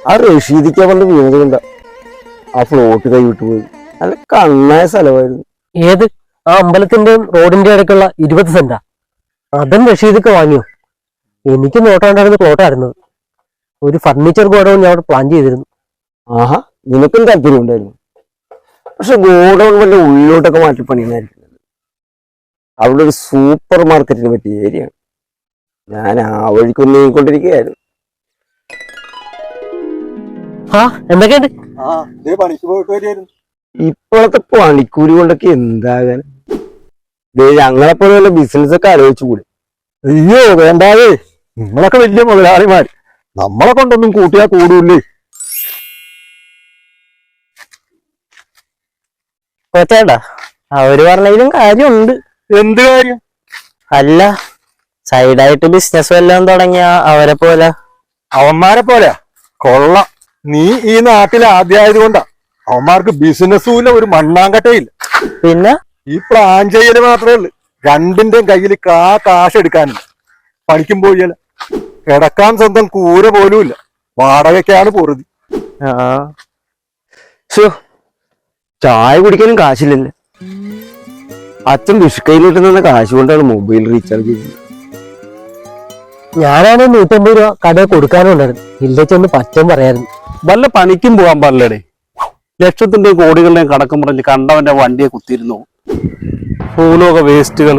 ആ റഷീദിക്കാൻ വന്ന് വീണത് കൊണ്ട ആ ഫ്ലോട്ട് കൈ വിട്ടുപോയി. നല്ല കണ്ണായ സ്ഥലമായിരുന്നു. ഏത്? ആ അമ്പലത്തിന്റെയും റോഡിന്റെ ഇടയ്ക്കുള്ള 20 സെന്റാ? അതും റഷീദൊക്കെ വാങ്ങിയോ? എനിക്ക് നോട്ടാണ്ടായിരുന്ന പ്ലോട്ടായിരുന്നത്. ഒരു ഫർണിച്ചർ ഗോഡൌൺ ഞാൻ അവിടെ പ്ലാൻ ചെയ്തിരുന്നു. ആഹാ, നിനക്കും താല്പര്യം ഉണ്ടായിരുന്നു. പക്ഷെ ഗോഡൌൺ വല്ല ഉള്ളിലോട്ടൊക്കെ മാറ്റി പണിയണായിരിക്കും. അവിടെ ഒരു സൂപ്പർ മാർക്കറ്റിന് പറ്റിയ ഏരിയയാണ്. ഞാൻ ആ വഴിക്കൊന്ന് നീങ്ങിക്കൊണ്ടിരിക്കുകയായിരുന്നു. എന്തൊക്കെയുണ്ട്? ഇപ്പോഴത്തെ പണിക്കൂലി കൊണ്ടൊക്കെ എന്താകാൻ? ഞങ്ങളെപ്പോലെ വല്ല ബിസിനസ് ഒക്കെ ആലോചിച്ചുകൂടി? അയ്യോ വേണ്ടാവേ, നിങ്ങളൊക്കെ വലിയ മുതലാളിമാർ, നമ്മളെ കൊണ്ടൊന്നും കൂട്ടിയാ കൂടൂല്ലേ. കൊച്ചേട്ടാ, അവര് പറഞ്ഞതിലും കാര്യമുണ്ട്. എന്ത് കാര്യം? അല്ല, സൈഡായിട്ട് ബിസിനസ് വല്ലതും തുടങ്ങിയ അവരെ പോലെ. അവന്മാരെ പോലെയാ? കൊള്ളാം. നീ ഈ നാട്ടിൽ ആദ്യമായത് കൊണ്ടാ അവന്മാർക്ക് ബിസിനസ്സുമില്ല, ഒരു മണ്ണാങ്കട്ടയില്ല. പിന്നെ ഈ പ്ലാൻ ചെയ്യല് മാത്രമേ ഉള്ളു. രണ്ടിന്റെയും കയ്യിൽ കാശ് എടുക്കാനില്ല. പണിക്കും പോയല്ല, കിടക്കാൻ സ്വന്തം കൂര പോലും ഇല്ല. വാടകയ്ക്കാണ് പൊറുതി. ചായ കുടിക്കാനും കാശില്ലല്ലേ? അച്ഛൻ വിഷുക്കൈയിലിട്ട് തന്ന കാശ് കൊണ്ടാണ് മൊബൈൽ റീചാർജ് ചെയ്തത്. ഞാനാണ് 150 രൂപ കടയിൽ കൊടുക്കാനുണ്ടായിരുന്നു. ഇല്ല ചെന്ന് പറ്റം പറയായിരുന്നു. വല്ല പണിക്കും പോകാൻ പാടില്ലടേ. ലക്ഷത്തിന്റെയും കോടികളുടെയും കടക്കം പറഞ്ഞ് കണ്ടവന്റെ വണ്ടിയെ കുത്തിയിരുന്നു. ഭൂലോക വേസ്റ്റുകൾ.